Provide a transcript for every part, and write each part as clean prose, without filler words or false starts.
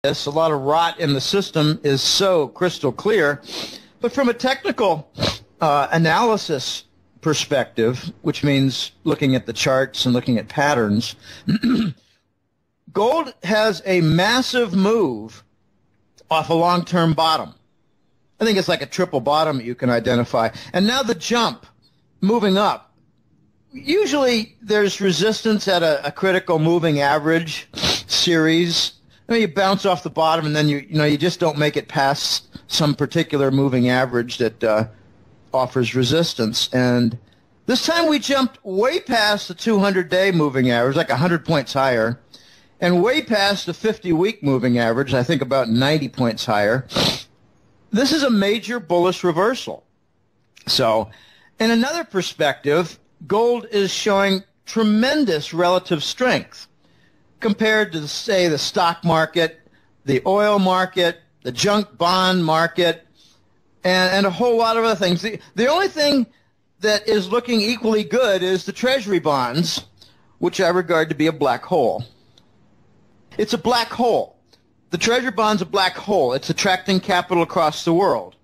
this, a lot of rot in the system is so crystal clear. But from a technical analysis perspective, which means looking at the charts and looking at patterns, gold has a massive move off a long-term bottom. I think it's like a triple bottom that you can identify. And now the jump, moving up. Usually there's resistance at a critical moving average series. I mean, you bounce off the bottom and then you just don't make it past some particular moving average that offers resistance. And this time we jumped way past the 200-day moving average, like 100 points higher, and way past the 50-week moving average, I think about 90 points higher. This is a major bullish reversal. So, in another perspective, gold is showing tremendous relative strength compared to, say, the stock market, the oil market, the junk bond market, and a whole lot of other things. The only thing that is looking equally good is the Treasury bonds, which I regard to be a black hole. It's a black hole. The Treasury bond's a black hole. It's attracting capital across the world.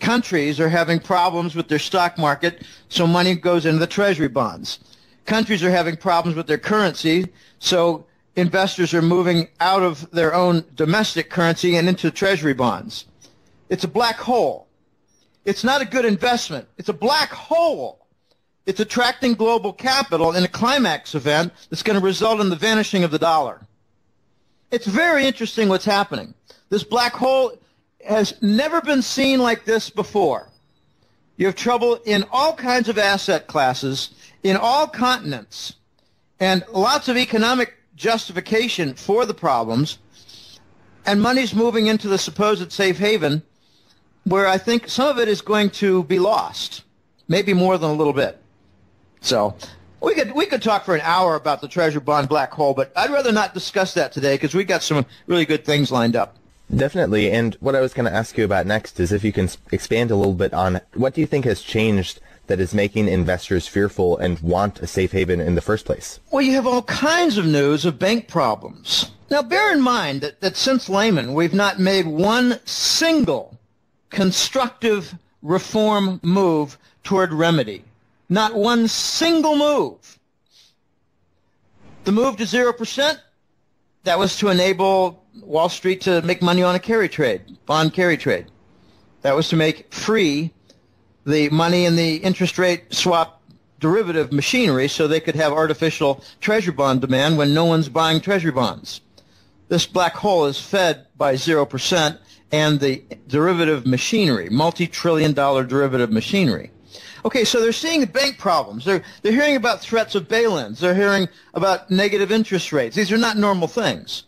Countries are having problems with their stock market, so money goes into the Treasury bonds. Countries are having problems with their currency, so investors are moving out of their own domestic currency and into Treasury bonds. It's a black hole. It's not a good investment. It's a black hole. It's attracting global capital in a climax event that's going to result in the vanishing of the dollar. It's very interesting what's happening. This black hole has never been seen like this before. You have trouble in all kinds of asset classes, in all continents, and lots of economic justification for the problems, and money's moving into the supposed safe haven, where I think some of it is going to be lost, maybe more than a little bit. So we could talk for an hour about the Treasury bond black hole, but I'd rather not discuss that today because we got some really good things lined up. Definitely, and what I was going to ask you about next is if you can expand a little bit on what do you think has changed that is making investors fearful and want a safe haven in the first place? Well, you have all kinds of news of bank problems. Now, bear in mind that since Lehman, we've not made one single constructive reform move toward remedy. Not one single move. The move to 0%, that was to enable Wall Street to make money on a carry trade, bond carry trade. That was to make free the money in the interest rate swap derivative machinery so they could have artificial treasury bond demand when no one's buying treasury bonds. This black hole is fed by 0% and the derivative machinery, multi-trillion-dollar derivative machinery. Okay, so they're seeing bank problems. They're hearing about threats of bail-ins. They're hearing about negative interest rates. These are not normal things.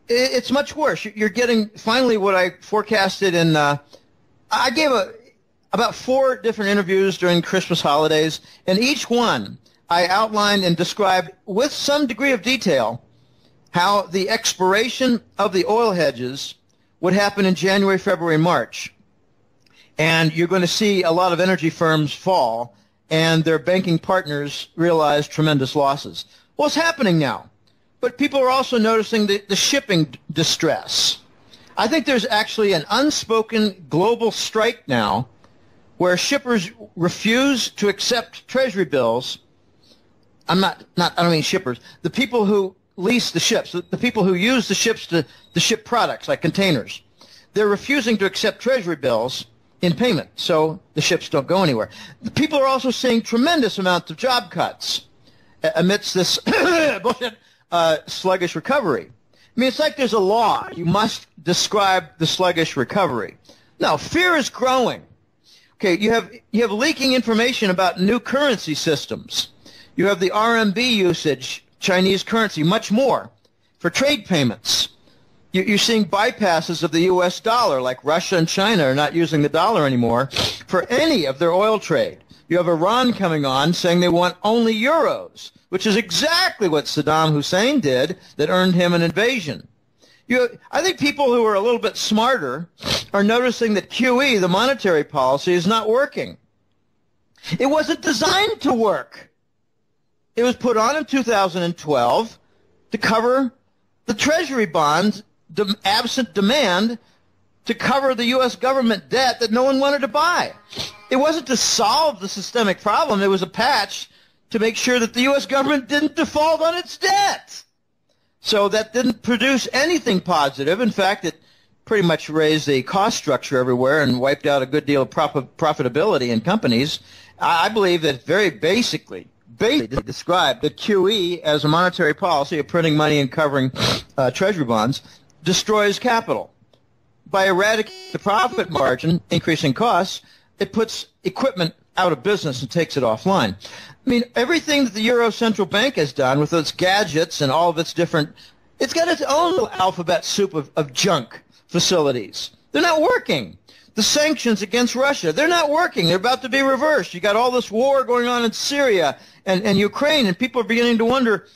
It's much worse. You're getting finally what I forecasted in. I gave about 4 different interviews during Christmas holidays, and each one I outlined and described with some degree of detail how the expiration of the oil hedges would happen in January, February, March. And you're going to see a lot of energy firms fall, and their banking partners realize tremendous losses. Well, it's happening now. But people are also noticing the shipping distress. I think there's actually an unspoken global strike now where shippers refuse to accept treasury bills. I don't mean shippers. The people who lease the ships, the people who use the ships to ship products like containers, they're refusing to accept treasury bills in payment, so the ships don't go anywhere. The people are also seeing tremendous amounts of job cuts amidst this bullshit, sluggish recovery. I mean, it's like there's a law. You must describe the sluggish recovery. No, fear is growing. Okay, you have leaking information about new currency systems. You have the RMB usage, Chinese currency, much more for trade payments. You're seeing bypasses of the U.S. dollar, like Russia and China are not using the dollar anymore for any of their oil trade. You have Iran coming on saying they want only euros, which is exactly what Saddam Hussein did that earned him an invasion. I think people who are a little bit smarter are noticing that QE, the monetary policy, is not working. It wasn't designed to work. It was put on in 2012 to cover the treasury bonds absent demand to cover the U.S. government debt that no one wanted to buy. It wasn't to solve the systemic problem. It was a patch to make sure that the U.S. government didn't default on its debt. So that didn't produce anything positive. In fact, it pretty much raised the cost structure everywhere and wiped out a good deal of profitability in companies. I believe that very basically described the QE as a monetary policy of printing money and covering treasury bonds destroys capital. By eradicating the profit margin, increasing costs, it puts equipment out of business and takes it offline. I mean, everything that the Euro Central Bank has done with its gadgets and all of its different, it's got its own little alphabet soup of junk facilities. They're not working. The sanctions against Russia, they're not working. They're about to be reversed. You got all this war going on in Syria and Ukraine, and people are beginning to wonder,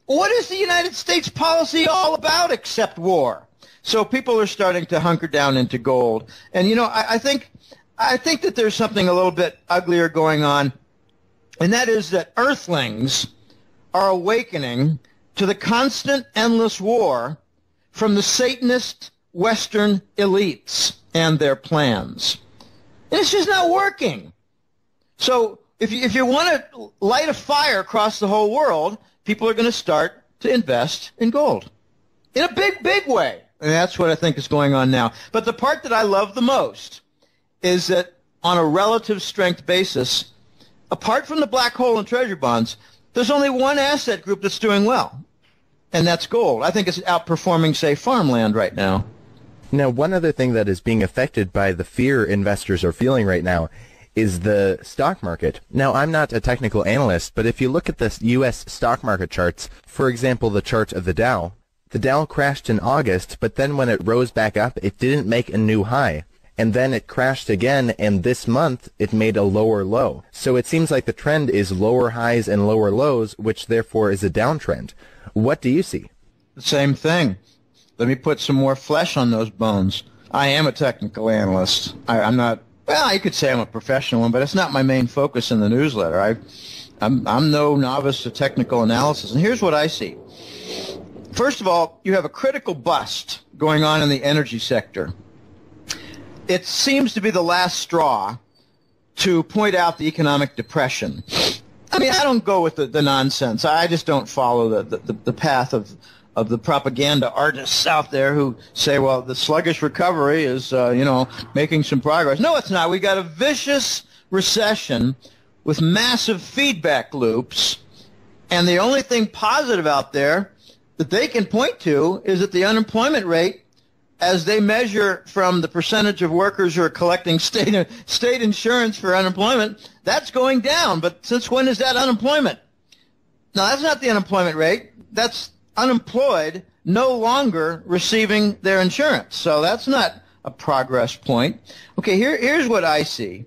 what is the United States policy all about except war? So people are starting to hunker down into gold. And, you know, I think that there's something a little bit uglier going on, and that is that earthlings are awakening to the constant, endless war from the Satanist Western elites and their plans. And it's just not working. So if you want to light a fire across the whole world, people are going to start to invest in gold in a big, big way. And that's what I think is going on now. But the part that I love the most is that on a relative strength basis, apart from the black hole and treasury bonds, there's only one asset group that's doing well, and that's gold. I think it's outperforming, say, farmland right now. Now, one other thing that is being affected by the fear investors are feeling right now is the stock market. Now, I'm not a technical analyst, but if you look at the U.S. stock market charts, for example, the chart of the Dow crashed in August, but then when it rose back up, it didn't make a new high. And then it crashed again, and this month it made a lower low. So it seems like the trend is lower highs and lower lows, which therefore is a downtrend. What do you see? The same thing. Let me put some more flesh on those bones. I am a technical analyst. I'm not, well, you could say I'm a professional one, but it's not my main focus in the newsletter. I'm no novice to technical analysis. And here's what I see. First of all, you have a critical bust going on in the energy sector. It seems to be the last straw to point out the economic depression. I mean, I don't go with the nonsense. I just don't follow the path of the propaganda artists out there who say, well, the sluggish recovery is, making some progress. No, it's not. We got a vicious recession with massive feedback loops, and the only thing positive out there that they can point to is that the unemployment rate, as they measure from the percentage of workers who are collecting state insurance for unemployment, that's going down. But since when is that unemployment? No, that's not the unemployment rate. That's unemployed no longer receiving their insurance. So that's not a progress point. Okay, here's what I see.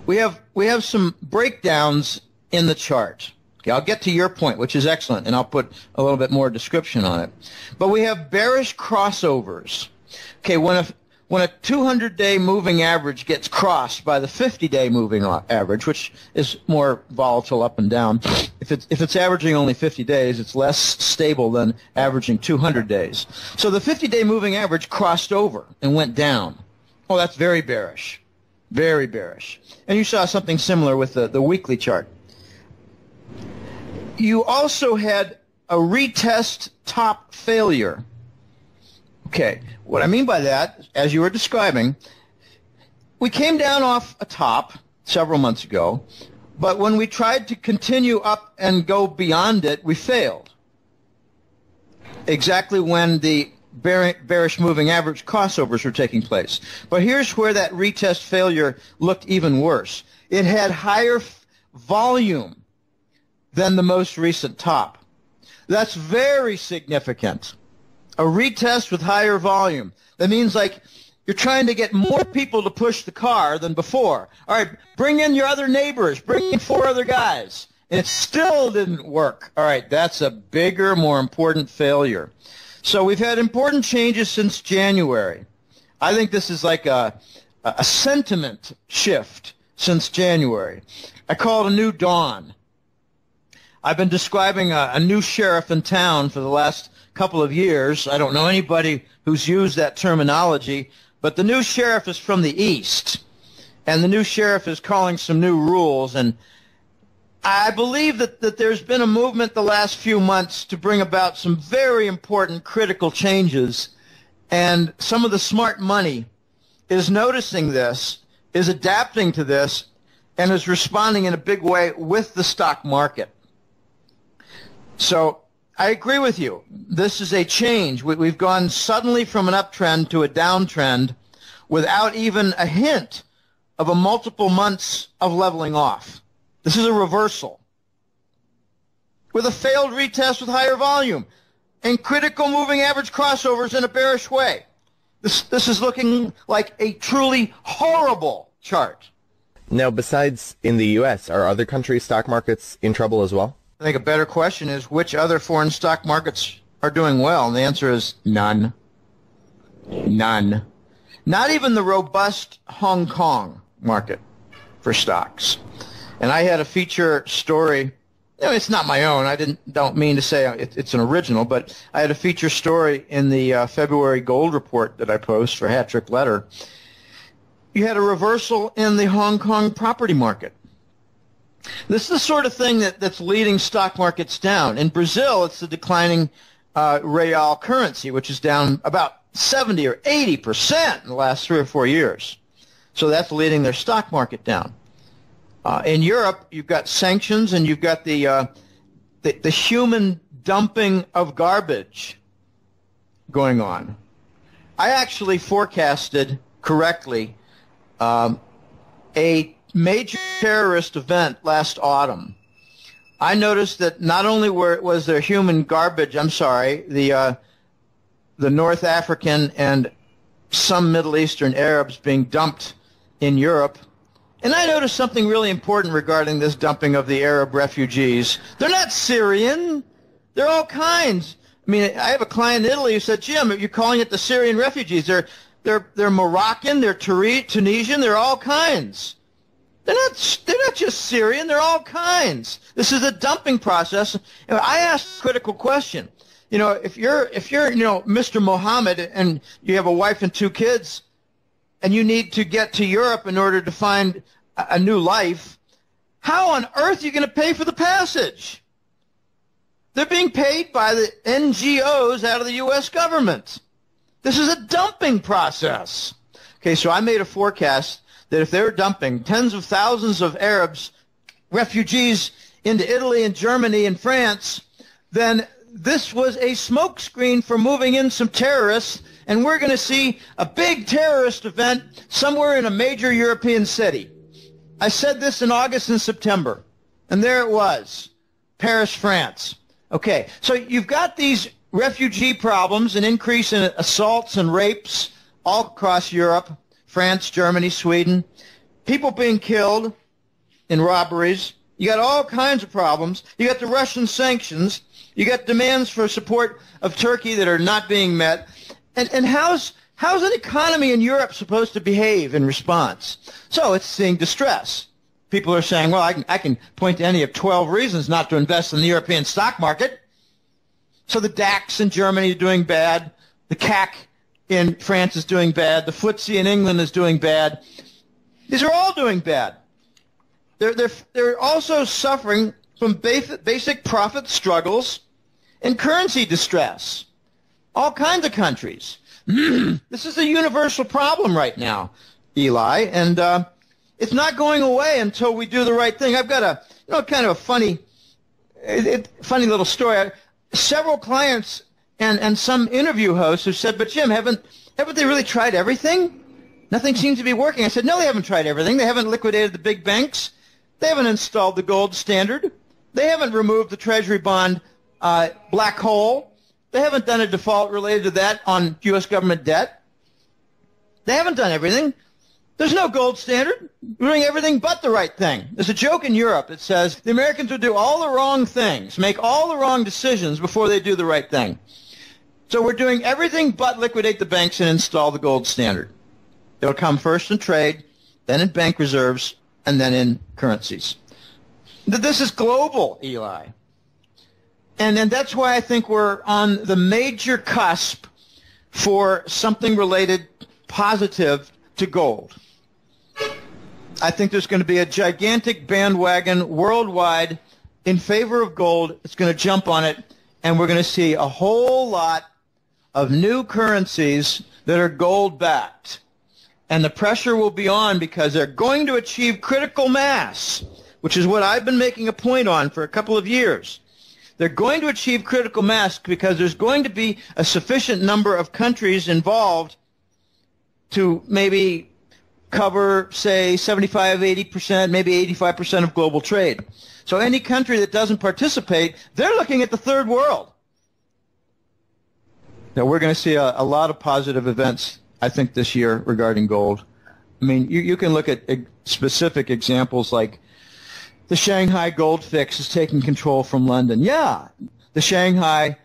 We have some breakdowns in the chart. Okay, I'll get to your point, which is excellent, and I'll put a little bit more description on it. But we have bearish crossovers. Okay, when a 200-day moving average gets crossed by the 50-day moving average, which is more volatile up and down, if it's averaging only 50 days, it's less stable than averaging 200 days. So the 50-day moving average crossed over and went down. Oh, that's very bearish, very bearish. And you saw something similar with the weekly chart. You also had a retest top failure. Okay, what I mean by that, as you were describing, we came down off a top several months ago, but when we tried to continue up and go beyond it, we failed. Exactly when the bearish moving average crossovers were taking place. But here's where that retest failure looked even worse. It had higher volume than the most recent top. That's very significant. A retest with higher volume. That means like you're trying to get more people to push the car than before. All right, bring in your other neighbors. Bring in 4 other guys. And it still didn't work. All right, that's a bigger, more important failure. So we've had important changes since January. I think this is like a sentiment shift since January. I call it a new dawn. I've been describing a new sheriff in town for the last couple of years. I don't know anybody who's used that terminology, but the new sheriff is from the East, and the new sheriff is calling some new rules. And I believe that there's been a movement the last few months to bring about some very important critical changes, and some of the smart money is noticing this, is adapting to this, and is responding in a big way with the stock market. So I agree with you. This is a change. We've gone suddenly from an uptrend to a downtrend without even a hint of a multiple months of leveling off. This is a reversal with a failed retest with higher volume and critical moving average crossovers in a bearish way. This is looking like a truly horrible chart. Now, besides in the U.S., are other countries' stock markets in trouble as well? I think a better question is which other foreign stock markets are doing well, and the answer is none. None. Not even the robust Hong Kong market for stocks. And I had a feature story. It's not my own. Don't mean to say it's an original, but I had a feature story in the February gold report that I post for Hat Trick Letter. You had a reversal in the Hong Kong property market. This is the sort of thing that's leading stock markets down. In Brazil, it's the declining real currency, which is down about 70 or 80% in the last 3 or 4 years. So that's leading their stock market down. In Europe, you've got sanctions, and you've got the human dumping of garbage going on. I actually forecasted correctly a major terrorist event last autumn. I noticed that not only was there human garbage, the North African and some Middle Eastern Arabs being dumped in Europe, and I noticed something really important regarding this dumping of the Arab refugees. They're not Syrian. They're all kinds. I mean, I have a client in Italy who said, Jim, you're calling it the Syrian refugees. They're Moroccan, they're Tunisian, they're all kinds. They're not just Syrian, they're all kinds. This is a dumping process. And I asked a critical question. If you're Mr. Mohammed and you have a wife and 2 kids and you need to get to Europe in order to find a new life, how on earth are you going to pay for the passage? They're being paid by the NGOs out of the U.S. government. This is a dumping process. Okay, so I made a forecast that if they were dumping tens of thousands of Arabs, refugees, into Italy and Germany and France, then this was a smokescreen for moving in some terrorists, and we're going to see a big terrorist event somewhere in a major European city. I said this in August and September, and there it was, Paris, France. Okay, so you've got these refugee problems, an increase in assaults and rapes all across Europe, France, Germany, Sweden, people being killed in robberies. You got all kinds of problems. You got the Russian sanctions. You got demands for support of Turkey that are not being met. And how's an economy in Europe supposed to behave in response? So it's seeing distress. People are saying, well, I can point to any of 12 reasons not to invest in the European stock market. So the DAX in Germany is doing bad. The CAC in France is doing bad. The FTSE in England is doing bad. These are all doing bad. They're also suffering from basic profit struggles and currency distress. All kinds of countries. This is a universal problem right now, Eli, and it's not going away until we do the right thing. I've got a kind of a funny little story. Several clients and some interview hosts who said, but Jim, haven't they really tried everything? Nothing seems to be working. I said, no, they haven't tried everything. They haven't liquidated the big banks. They haven't installed the gold standard. They haven't removed the Treasury bond black hole. They haven't done a default related to that on U.S. government debt. They haven't done everything. There's no gold standard. We're doing everything but the right thing. There's a joke in Europe that says the Americans will do all the wrong things, make all the wrong decisions before they do the right thing. So we're doing everything but liquidate the banks and install the gold standard. It'll come first in trade, then in bank reserves, and then in currencies. This is global, Eli. And that's why I think we're on the major cusp for something related positive to gold. I think there's going to be a gigantic bandwagon worldwide in favor of gold. It's going to jump on it, and we're going to see a whole lot of new currencies that are gold-backed. And the pressure will be on because they're going to achieve critical mass, which is what I've been making a point on for a couple of years. They're going to achieve critical mass because there's going to be a sufficient number of countries involved to maybe cover, say, 75, 80%, maybe 85% of global trade. So any country that doesn't participate, they're looking at the third world. Now, we're going to see a lot of positive events, I think, this year regarding gold. I mean, you can look at specific examples like the Shanghai gold fix is taking control from London. Yeah, the Shanghai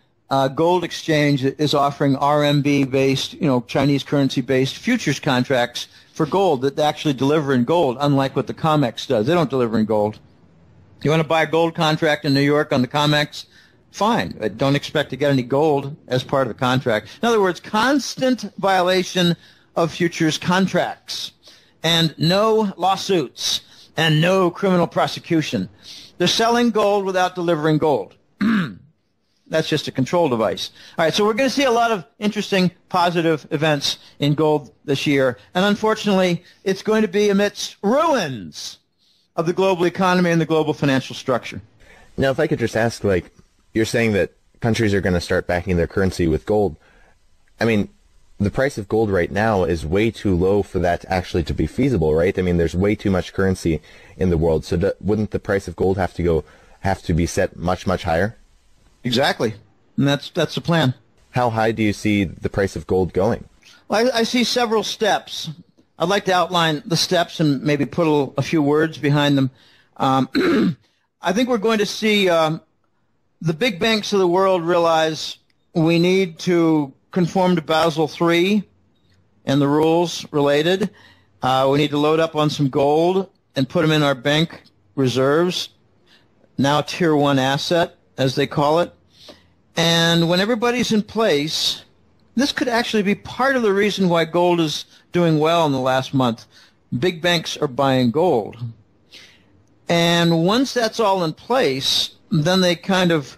gold exchange is offering RMB-based, Chinese currency-based futures contracts for gold that actually deliver in gold, unlike what the COMEX does. They don't deliver in gold. You want to buy a gold contract in New York on the COMEX? Fine. Don't expect to get any gold as part of the contract. In other words, constant violation of futures contracts and no lawsuits and no criminal prosecution. They're selling gold without delivering gold. That's just a control device. All right, so we're going to see a lot of interesting positive events in gold this year, and unfortunately, it's going to be amidst ruins of the global economy and the global financial structure. Now, if I could just ask, you're saying that countries are going to start backing their currency with gold. I mean, the price of gold right now is way too low for that actually to be feasible, right? I mean, there's way too much currency in the world, so wouldn't the price of gold have to be set much, much higher? Exactly, and that's the plan. How high do you see the price of gold going? Well, I see several steps. I'd like to outline the steps and maybe put a few words behind them. I think we're going to see the big banks of the world realize we need to conform to Basel III and the rules related. We need to load up on some gold and put them in our bank reserves, now Tier 1 asset, as they call it. And when everybody's in place, this could actually be part of the reason why gold is doing well in the last month. Big banks are buying gold. And once that's all in place, then they kind of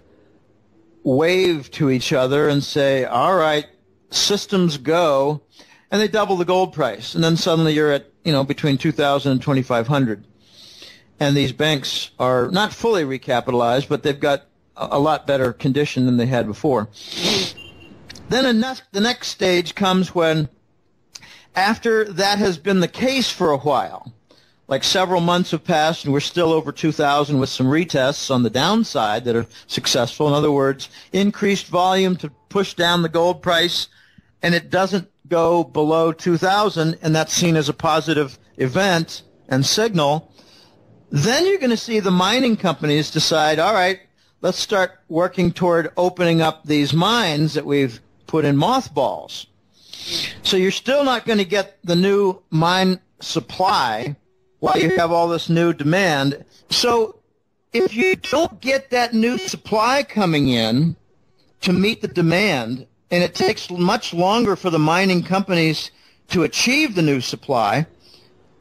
wave to each other and say, all right, systems go, and they double the gold price. And then suddenly you're at, between 2,000 and 2,500. And these banks are not fully recapitalized, but they've got a lot better condition than they had before. Then the next stage comes when, after that has been the case for a while, like several months have passed and we're still over 2,000 with some retests on the downside that are successful. In other words, increased volume to push down the gold price, and it doesn't go below 2,000, and that's seen as a positive event and signal. Then you're going to see the mining companies decide, all right, let's start working toward opening up these mines that we've put in mothballs. So you're still not going to get the new mine supply while you have all this new demand. So if you don't get that new supply coming in to meet the demand, and it takes much longer for the mining companies to achieve the new supply,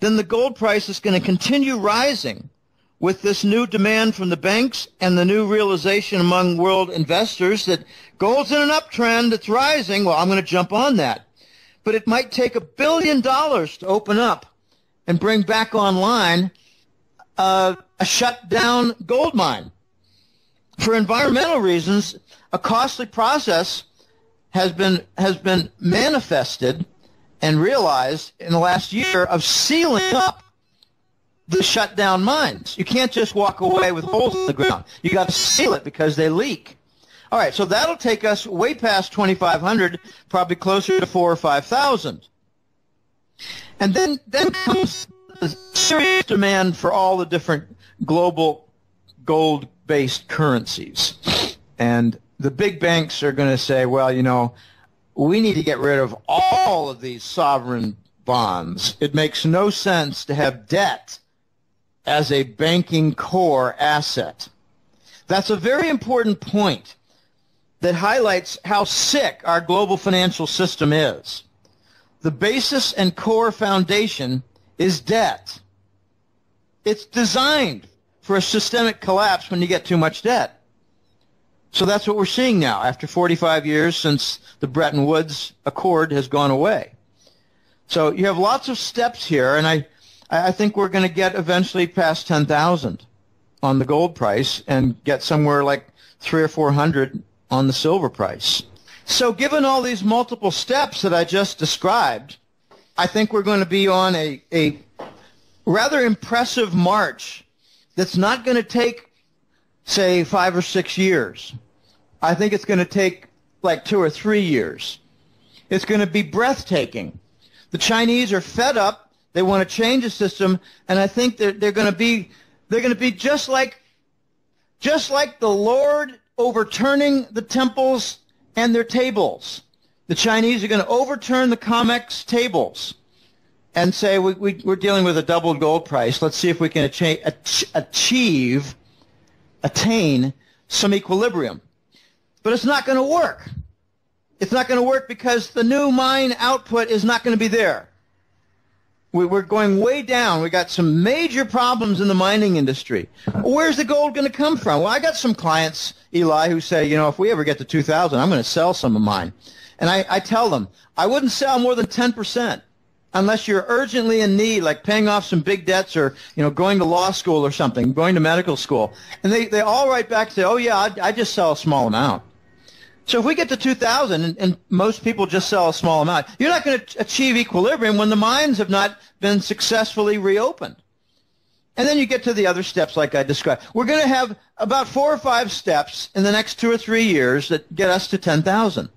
then the gold price is going to continue rising with this new demand from the banks and the new realization among world investors that gold's in an uptrend, it's rising, well, I'm going to jump on that. But it might take $1 billion to open up and bring back online a shut-down gold mine. For environmental reasons, a costly process has been manifested and realized in the last year of sealing up the shut-down mines. You can't just walk away with holes in the ground. You got to seal it because they leak. All right, so that'll take us way past 2,500, probably closer to 4,000 or 5,000. And then comes the serious demand for all the different global gold-based currencies. And the big banks are going to say, well, we need to get rid of all of these sovereign bonds. It makes no sense to have debt as a banking core asset. That's a very important point that highlights how sick our global financial system is. The basis and core foundation is debt. It's designed for a systemic collapse when you get too much debt. So that's what we're seeing now after 45 years since the Bretton Woods Accord has gone away. So you have lots of steps here, and I think we're going to get eventually past 10,000 on the gold price and get somewhere like 300 or 400 on the silver price. So given all these multiple steps that I just described, I think we're going to be on a rather impressive march that's not going to take, say, 5 or 6 years. I think it's going to take like 2 or 3 years. It's going to be breathtaking. The Chinese are fed up. They want to change the system, and I think they're going to be just like the Lord overturning the temples and their tables. The Chinese are going to overturn the COMEX tables and say we're dealing with a doubled gold price. Let's see if we can attain some equilibrium. But it's not going to work. It's not going to work because the new mine output is not going to be there. We're going way down. We got some major problems in the mining industry. Where's the gold going to come from? Well, I got some clients, Eli, who say, if we ever get to 2,000, I'm going to sell some of mine. And I tell them, I wouldn't sell more than 10% unless you're urgently in need, like paying off some big debts or, going to law school or something, going to medical school. And they all write back and say, oh, yeah, I just sell a small amount. So if we get to 2,000 and most people just sell a small amount, you're not going to achieve equilibrium when the mines have not been successfully reopened. And then you get to the other steps like I described. We're going to have about 4 or 5 steps in the next 2 or 3 years that get us to 10,000.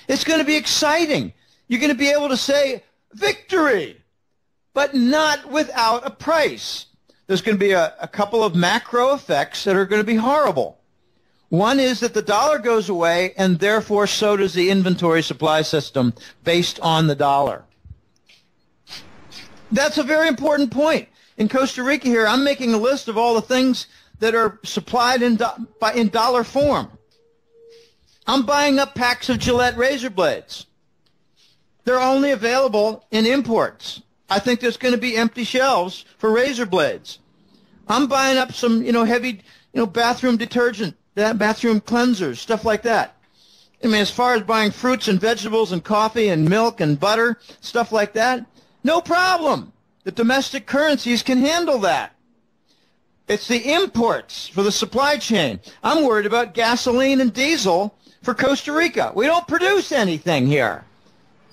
It's going to be exciting. You're going to be able to say victory, but not without a price. There's going to be a couple of macro effects that are going to be horrible. One is that the dollar goes away, and therefore so does the inventory supply system based on the dollar. That's a very important point. In Costa Rica here, I'm making a list of all the things that are supplied in dollar form. I'm buying up packs of Gillette razor blades. They're only available in imports. I think there's going to be empty shelves for razor blades. I'm buying up some, heavy, bathroom detergent, bathroom cleansers, stuff like that. I mean, as far as buying fruits and vegetables and coffee and milk and butter, stuff like that, no problem. The domestic currencies can handle that. It's the imports for the supply chain. I'm worried about gasoline and diesel for Costa Rica. We don't produce anything here.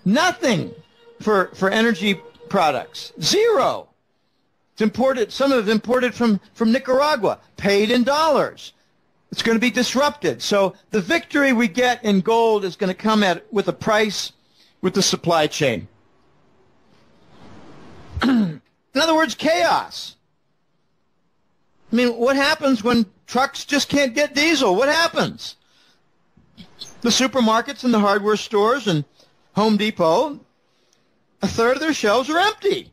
Nothing for energy products. Zero. It's imported. Some of it imported from Nicaragua, paid in dollars. It's going to be disrupted. So the victory we get in gold is going to come with a price with the supply chain. In other words, chaos. I mean, what happens when trucks just can't get diesel? What happens? The supermarkets and the hardware stores and Home Depot, a third of their shelves are empty.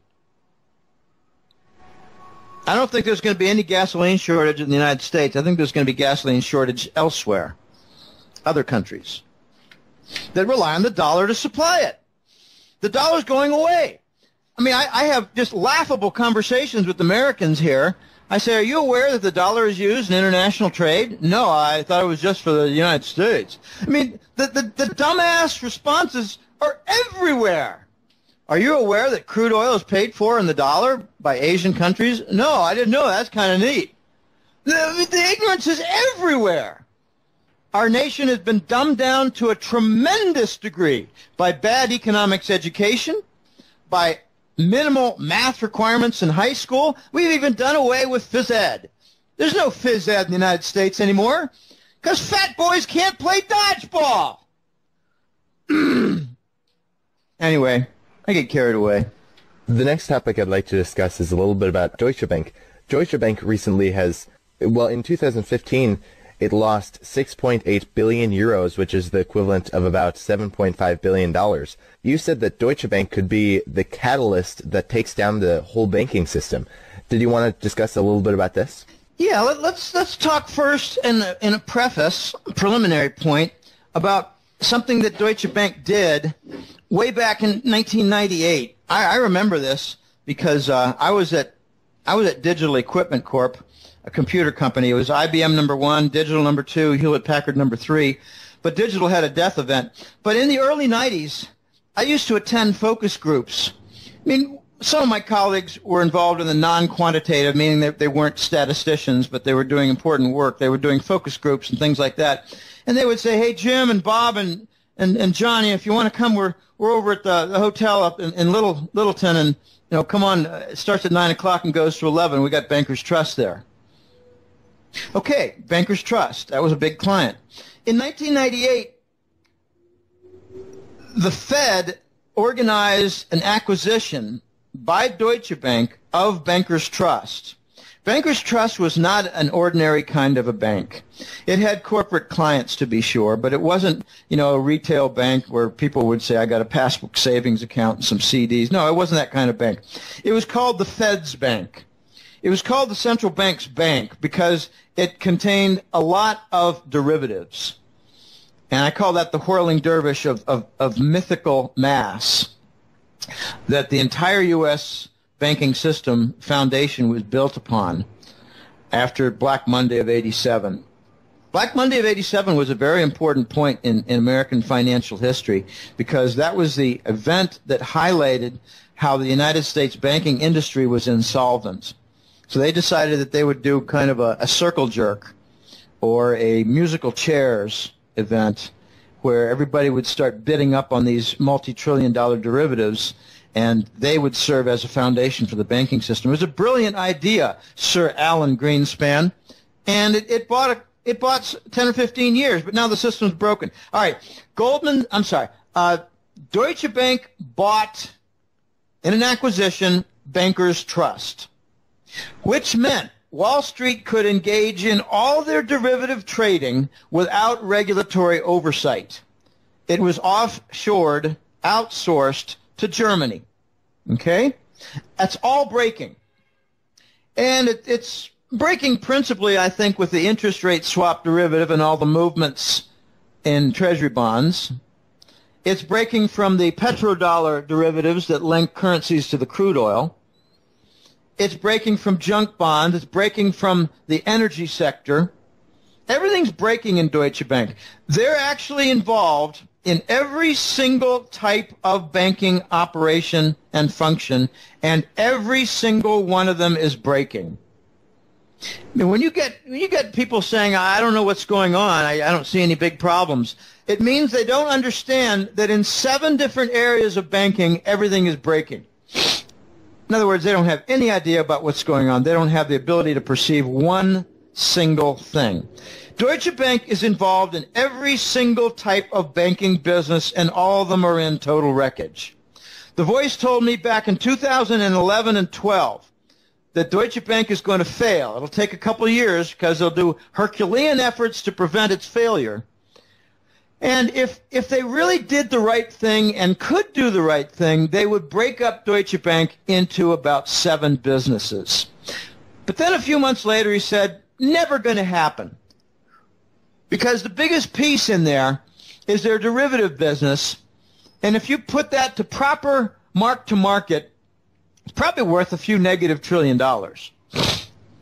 I don't think there's going to be any gasoline shortage in the United States. I think there's going to be gasoline shortage elsewhere, other countries, that rely on the dollar to supply it. The dollar's going away. I mean, I have just laughable conversations with Americans here. I say, are you aware that the dollar is used in international trade? No, I thought it was just for the United States. I mean, the dumbass responses are everywhere. Are you aware that crude oil is paid for in the dollar by Asian countries? No, I didn't know. That's kind of neat. The ignorance is everywhere. Our nation has been dumbed down to a tremendous degree by bad economics education, by minimal math requirements in high school. We've even done away with phys ed. There's no phys ed in the United States anymore because fat boys can't play dodgeball. Anyway, I get carried away. The next topic I'd like to discuss is a little bit about Deutsche Bank. Deutsche Bank recently in 2015, it lost 6.8 billion euros, which is the equivalent of about $7.5 billion. You said that Deutsche Bank could be the catalyst that takes down the whole banking system. Did you want to discuss a little bit about this? Yeah, let's talk first in a preface, preliminary point, about something that Deutsche Bank did way back in 1998. I remember this because I was at Digital Equipment Corp., a computer company. It was IBM number 1, Digital number 2, Hewlett-Packard number 3. But Digital had a death event. But in the early 90s, I used to attend focus groups. I mean, some of my colleagues were involved in the non-quantitative, meaning that they weren't statisticians, but they were doing important work. They were doing focus groups and things like that. And they would say, hey, Jim and Bob and Johnny, if you want to come, we're over at the hotel up in Littleton, and come on. It starts at 9 o'clock and goes to 11. We got Bankers Trust there. Okay, Bankers Trust. That was a big client. In 1998, the Fed organized an acquisition by Deutsche Bank of Bankers Trust. Bankers Trust was not an ordinary kind of a bank. It had corporate clients, to be sure, but it wasn't, a retail bank where people would say, I got a passbook savings account and some CDs. No, it wasn't that kind of bank. It was called the Fed's Bank. It was called the central bank's bank because it contained a lot of derivatives. And I call that the whirling dervish of mythical mass that the entire U.S. banking system foundation was built upon after Black Monday of '87. Black Monday of '87 was a very important point in American financial history because that was the event that highlighted how the United States banking industry was insolvent. So they decided that they would do kind of a circle jerk or a musical chairs event where everybody would start bidding up on these multi-trillion-dollar derivatives, and they would serve as a foundation for the banking system. It was a brilliant idea, Sir Alan Greenspan, and it bought 10 or 15 years, but now the system's broken. All right, Deutsche Bank bought, in an acquisition, Bankers Trust, which meant Wall Street could engage in all their derivative trading without regulatory oversight. It was offshored, outsourced to Germany. Okay? That's all breaking. And it's breaking principally, I think, with the interest rate swap derivative and all the movements in Treasury bonds. It's breaking from the petrodollar derivatives that link currencies to the crude oil. It's breaking from junk bonds. It's breaking from the energy sector. Everything's breaking in Deutsche Bank. They're actually involved in every single type of banking operation and function, and every single one of them is breaking. I mean, when you get people saying, I don't know what's going on, I don't see any big problems, it means they don't understand that in 7 different areas of banking, everything is breaking. In other words, they don't have any idea about what's going on. They don't have the ability to perceive one single thing. Deutsche Bank is involved in every single type of banking business, and all of them are in total wreckage. The Voice told me back in 2011 and 12 that Deutsche Bank is going to fail. It'll take a couple of years because they'll do Herculean efforts to prevent its failure. And if they really did the right thing and could do the right thing, they would break up Deutsche Bank into about 7 businesses. But then a few months later he said, never going to happen. Because the biggest piece in there is their derivative business. And if you put that to proper mark-to-market, it's probably worth a few negative $1 trillion.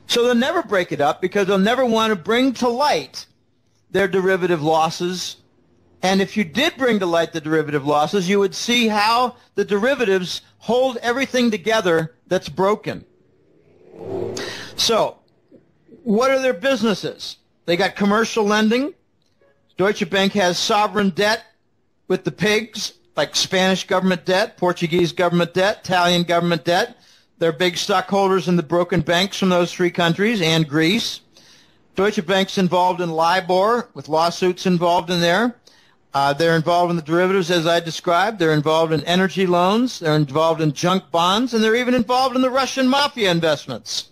So they'll never break it up because they'll never want to bring to light their derivative losses. And if you did bring to light the derivative losses, you would see how the derivatives hold everything together that's broken. So, what are their businesses? They got commercial lending. Deutsche Bank has sovereign debt with the pigs, like Spanish government debt, Portuguese government debt, Italian government debt. They're big stockholders in the broken banks from those 3 countries and Greece. Deutsche Bank's involved in LIBOR, with lawsuits involved in there. They're involved in the derivatives, as I described. They're involved in energy loans. They're involved in junk bonds. And they're even involved in the Russian mafia investments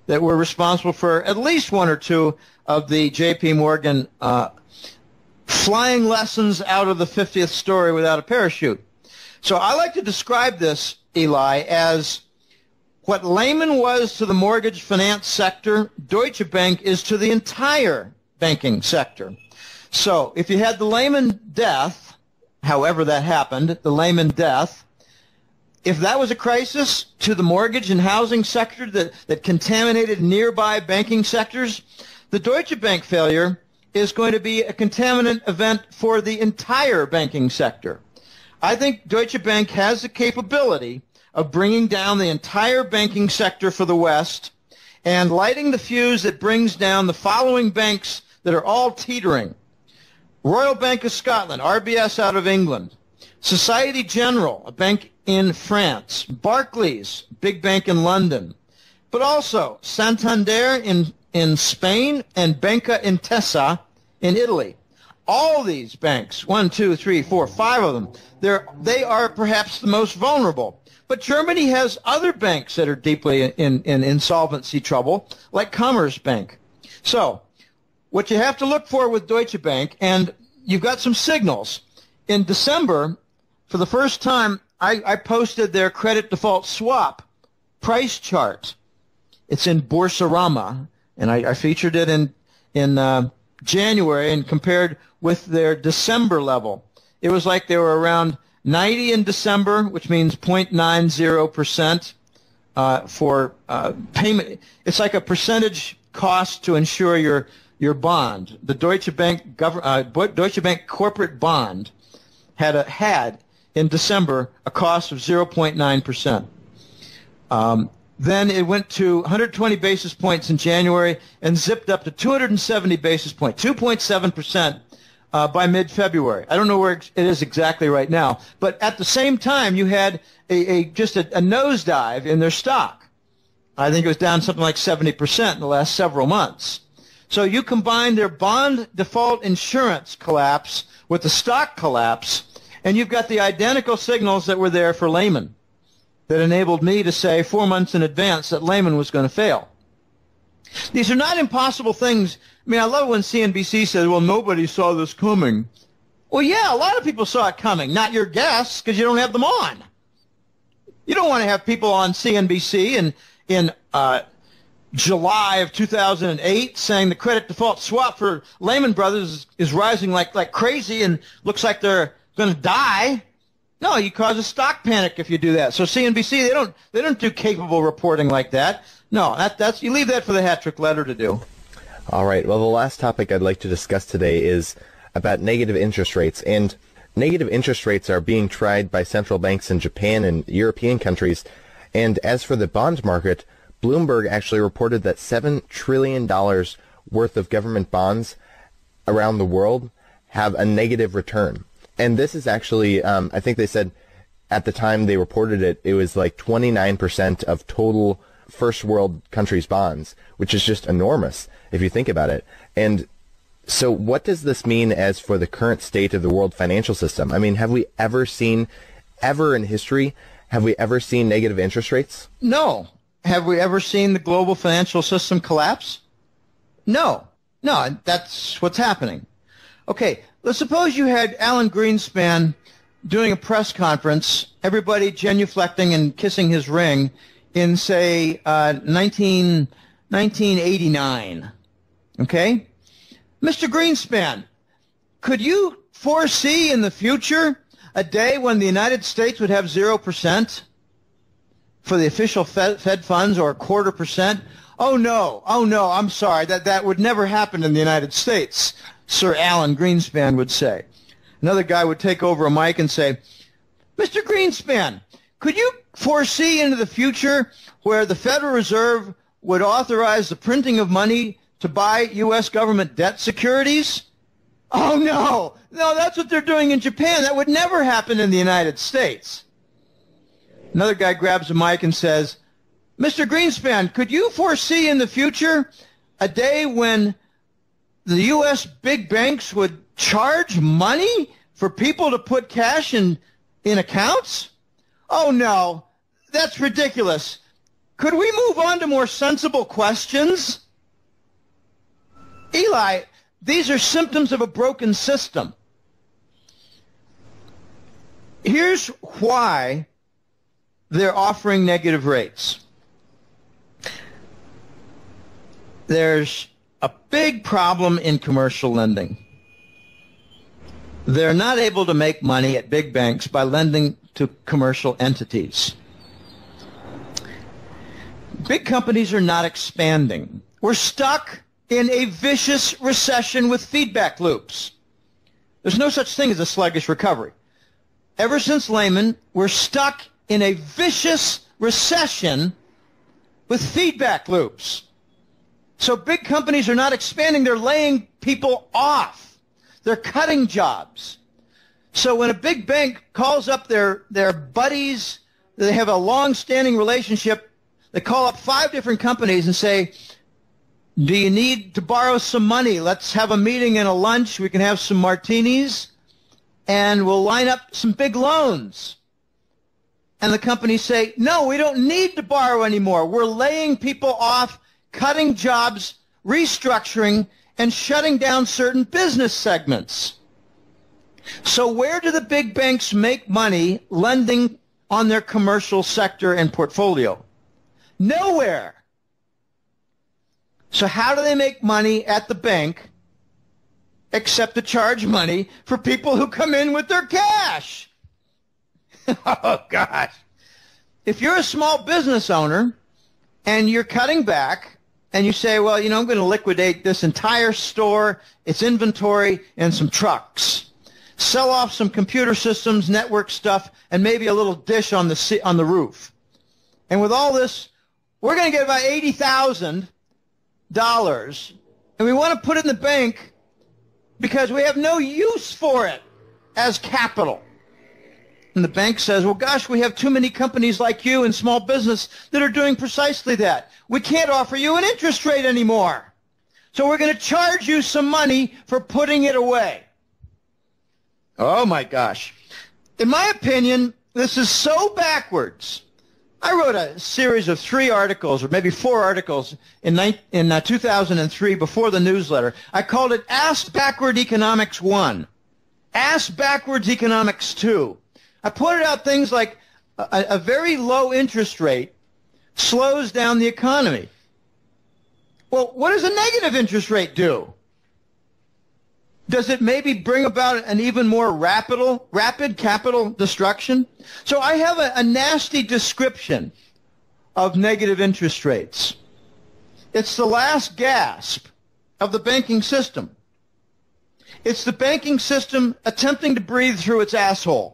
that were responsible for at least 1 or 2 of the J.P. Morgan flying lessons out of the 50th story without a parachute. So I like to describe this, Eli, as What Lehman was to the mortgage finance sector, Deutsche Bank is to the entire banking sector. So if you had the Lehman death, however that happened, the Lehman death, if that was a crisis to the mortgage and housing sector that contaminated nearby banking sectors, the Deutsche Bank failure is going to be a contaminant event for the entire banking sector. I think Deutsche Bank has the capability of bringing down the entire banking sector for the West and lighting the fuse that brings down the following banks that are all teetering. Royal Bank of Scotland, RBS out of England, Societe Generale, a bank in France, Barclays, big bank in London, but also Santander in Spain and Banca Intesa in Italy. All these banks, 1, 2, 3, 4, 5 of them, they are perhaps the most vulnerable. But Germany has other banks that are deeply in insolvency trouble, like Commerzbank. So what you have to look for with Deutsche Bank, and you've got some signals. In December, for the first time, I posted their credit default swap price chart. It's in Boursorama, and I featured it in January and compared with their December level. It was like they were around 90 in December, which means 0.90% for payment. It's like a percentage cost to insure your bond. The Deutsche Bank Deutsche Bank corporate bond had in December a cost of 0.9%. Then it went to 120 basis points in January and zipped up to 270 basis points, 2.7% by mid-February. I don't know where it is exactly right now, but at the same time you had just a nosedive in their stock. I think it was down something like 70% in the last several months. So you combine their bond default insurance collapse with the stock collapse, and you've got the identical signals that were there for Lehman that enabled me to say 4 months in advance that Lehman was going to fail. These are not impossible things. I mean, I love when CNBC says, well, nobody saw this coming. Well, yeah, a lot of people saw it coming, not your guests, because you don't have them on. You don't want to have people on CNBC in July of 2008 saying the credit default swap for Lehman Brothers is rising like crazy and looks like they're going to die. No, you cause a stock panic if you do that. So CNBC, they don't do capable reporting like that. No, that's you leave that for the hat trick letter to do. All right. Well, the last topic I'd like to discuss today is about negative interest rates. And negative interest rates are being tried by central banks in Japan and European countries. And as for the bond market, Bloomberg actually reported that $7 trillion worth of government bonds around the world have a negative return. And this is actually, I think they said at the time they reported it, it was like 29% of total first world countries' bonds, which is just enormous if you think about it. And so what does this mean as for the current state of the world financial system? I mean, have we ever seen, ever in history, have we ever seen negative interest rates? No. Have we ever seen the global financial system collapse? No. No, that's what's happening. Okay, let's suppose you had Alan Greenspan doing a press conference, everybody genuflecting and kissing his ring in, say, 1989. Okay? Mr. Greenspan, could you foresee in the future a day when the United States would have 0% for the official Fed funds or 0.25%? Oh, no, I'm sorry. That would never happen in the United States, Sir Alan Greenspan would say. Another guy would take over a mic and say, Mr. Greenspan, could you foresee into the future where the Federal Reserve would authorize the printing of money to buy U.S. government debt securities? Oh, no, that's what they're doing in Japan. That would never happen in the United States. Another guy grabs a mic and says, Mr. Greenspan, could you foresee in the future a day when the U.S. big banks would charge money for people to put cash in accounts? Oh, no, that's ridiculous. Could we move on to more sensible questions? Eli, these are symptoms of a broken system. Here's why they're offering negative rates. there's a big problem in commercial lending. They're not able to make money at big banks by lending to commercial entities. Big companies are not expanding. We're stuck in a vicious recession with feedback loops. There's no such thing as a sluggish recovery. Ever since Lehman, we're stuck in a vicious recession with feedback loops. So big companies are not expanding. They're laying people off. They're cutting jobs. So when a big bank calls up their buddies, they have a long-standing relationship, they call up 5 different companies and say, do you need to borrow some money? Let's have a meeting and a lunch. We can have some martinis, and we'll line up some big loans. And the companies say, no, we don't need to borrow anymore. We're laying people off, cutting jobs, restructuring, and shutting down certain business segments. So where do the big banks make money lending on their commercial sector and portfolio? Nowhere. So how do they make money at the bank except to charge money for people who come in with their cash? Oh, gosh. If you're a small business owner and you're cutting back and you say, well, I'm going to liquidate this entire store, its inventory, and some trucks, sell off some computer systems, network stuff, and maybe a little dish on the roof. And with all this, we're going to get about $80,000, and we want to put it in the bank because we have no use for it as capital. And the bank says, well, gosh, we have too many companies like you in small business that are doing precisely that. We can't offer you an interest rate anymore. So we're going to charge you some money for putting it away. Oh, my gosh. In my opinion, this is so backwards. I wrote a series of 3 articles, or maybe 4 articles, in 2003 before the newsletter. I called it Ask Backward Economics 1, Ask Backwards Economics 2. I pointed out things like a very low interest rate slows down the economy. Well, what does a negative interest rate do? Does it maybe bring about an even more rapid capital destruction? So I have a nasty description of negative interest rates. It's the last gasp of the banking system. It's the banking system attempting to breathe through its asshole.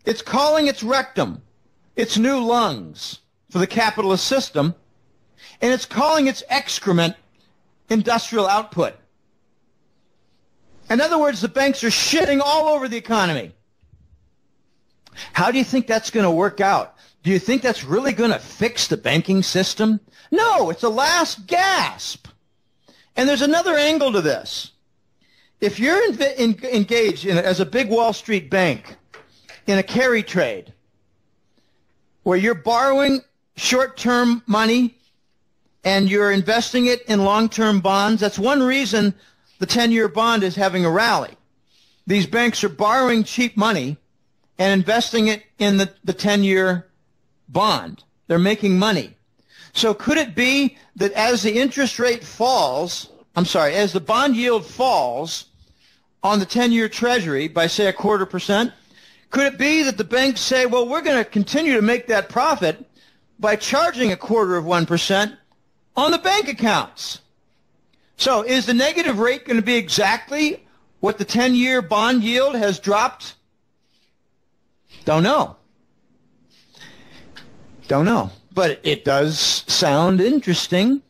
It's calling its rectum its new lungs for the capitalist system, and it's calling its excrement industrial output. In other words, the banks are shitting all over the economy. How do you think that's going to work out? Do you think that's really going to fix the banking system? No, it's a last gasp. And there's another angle to this. If you're engaged as a big Wall Street bank in a carry trade where you're borrowing short-term money and you're investing it in long-term bonds, that's one reason the 10-year bond is having a rally. These banks are borrowing cheap money and investing it in the 10-year bond. They're making money. So could it be that as the interest rate falls, as the bond yield falls on the 10-year Treasury by, say, 0.25%, could it be that the banks say, well, we're going to continue to make that profit by charging 0.25% on the bank accounts? So is the negative rate going to be exactly what the 10-year bond yield has dropped? Don't know. But it does sound interesting.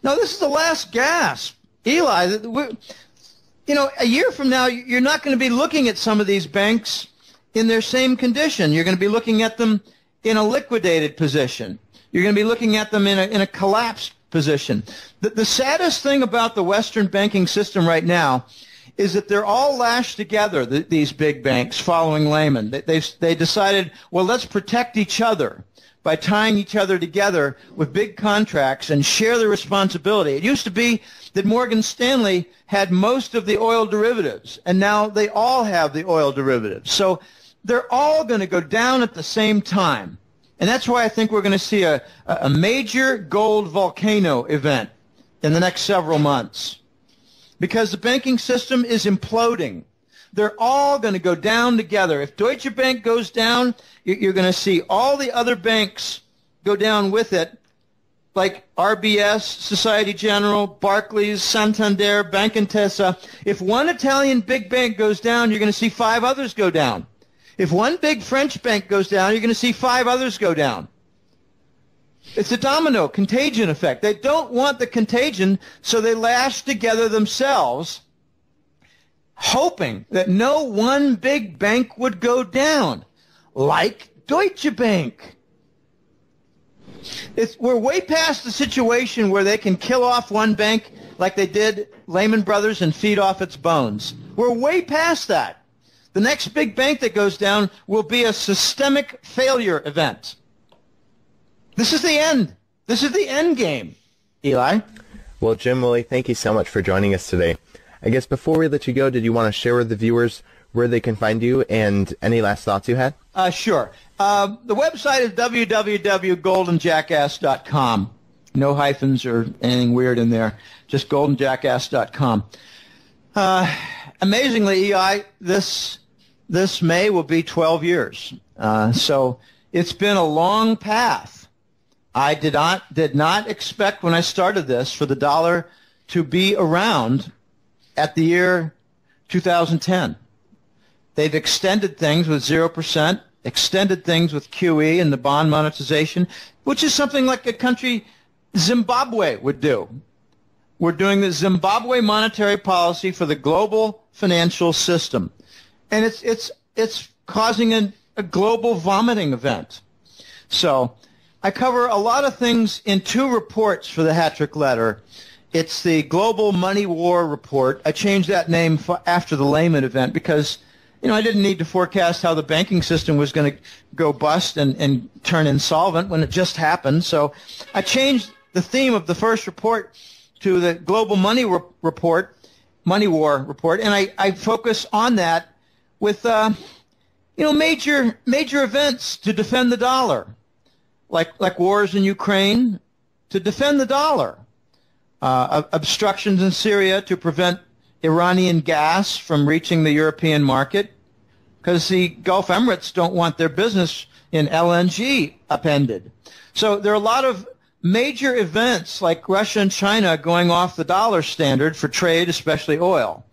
Now, this is the last gasp. Eli, a year from now, you're not going to be looking at some of these banks in their same condition. You're going to be looking at them in a liquidated position. You're going to be looking at them in a collapsed position. The saddest thing about the Western banking system right now is that they're all lashed together, these big banks, following Lehman. They decided, well, let's protect each other by tying each other together with big contracts and share the responsibility. It used to be that Morgan Stanley had most of the oil derivatives, and now they all have the oil derivatives. So they're all going to go down at the same time. And that's why I think we're going to see a major gold volcano event in the next several months, because the banking system is imploding. They're all going to go down together. If Deutsche Bank goes down, you're going to see all the other banks go down with it, like RBS, Societe Generale, Barclays, Santander, Bank Intesa. If one Italian big bank goes down, you're going to see 5 others go down. If one big French bank goes down, you're going to see 5 others go down. It's a domino contagion effect. They don't want the contagion, so they lash together themselves, hoping that no one big bank would go down, like Deutsche Bank. We're way past the situation where they can kill off one bank like they did Lehman Brothers and feed off its bones. We're way past that. The next big bank that goes down will be a systemic failure event. This is the end. This is the end game, Eli. Well, Jim, Willie, thank you so much for joining us today. I guess before we let you go, did you want to share with the viewers where they can find you and any last thoughts you had? Sure. The website is www.goldenjackass.com. No hyphens or anything weird in there. Just goldenjackass.com. Amazingly, Eli, this May will be 12 years. So it's been a long path. I did not expect when I started this for the dollar to be around at the year 2010. They've extended things with 0%, extended things with QE and the bond monetization, which is something like a country Zimbabwe would do. We're doing the Zimbabwe monetary policy for the global financial system, and it's causing a global vomiting event. So I cover a lot of things in 2 reports for the Hat-Trick Letter. It's the Global Money War Report. I changed that name after the Lehman event because, I didn't need to forecast how the banking system was going to go bust and turn insolvent when it just happened. So I changed the theme of the first report to the Global Money Report, Money War Report, and I focus on that with, major events to defend the dollar. Like wars in Ukraine to defend the dollar, obstructions in Syria to prevent Iranian gas from reaching the European market, because the Gulf Emirates don't want their business in LNG upended. So there are a lot of major events like Russia and China going off the dollar standard for trade, especially oil.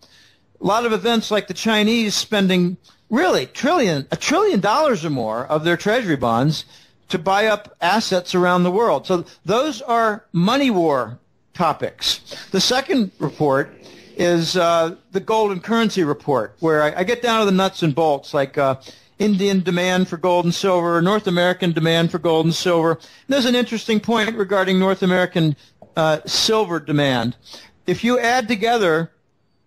A lot of events like the Chinese spending really $1 trillion or more of their treasury bonds to buy up assets around the world. So those are money war topics. The second report is the golden currency report, where I get down to the nuts and bolts, like Indian demand for gold and silver, North American demand for gold and silver. And there's an interesting point regarding North American silver demand. If you add together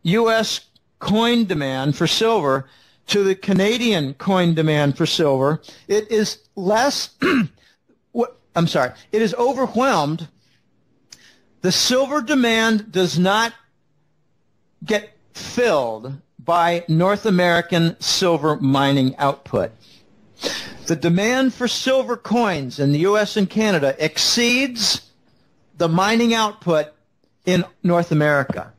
U.S. coin demand for silver to the Canadian coin demand for silver, it is less, it is overwhelmed. The silver demand does not get filled by North American silver mining output. The demand for silver coins in the U.S. and Canada exceeds the mining output in North America.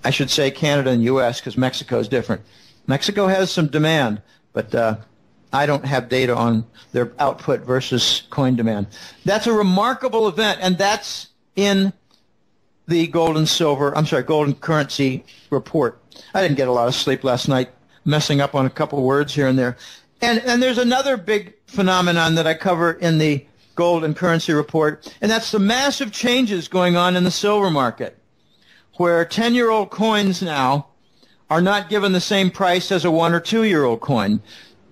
I should say Canada and U.S. because Mexico is different. Mexico has some demand, but I don't have data on their output versus coin demand. That's a remarkable event, and that's in the golden currency report. I didn't get a lot of sleep last night, messing up on a couple of words here and there. And there's another big phenomenon that I cover in the gold and currency report, and that's the massive changes going on in the silver market, where 10-year-old coins now are not given the same price as a 1- or 2-year-old coin.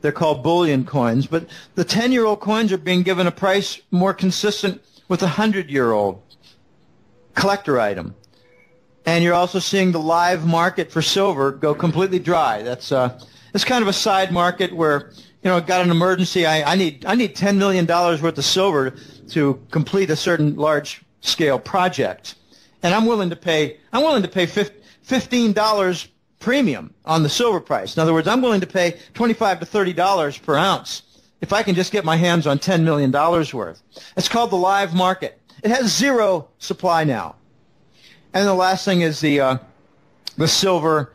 They're called bullion coins, but the 10-year-old coins are being given a price more consistent with a 100-year-old collector item. And you're also seeing the live market for silver go completely dry. That's it's kind of a side market where, got an emergency. I need $10 million worth of silver to complete a certain large scale project, and I'm willing to pay $15 premium on the silver price. In other words, I'm willing to pay $25 to $30 per ounce if I can just get my hands on $10 million worth. It's called the live market. It has zero supply now. And the last thing is the silver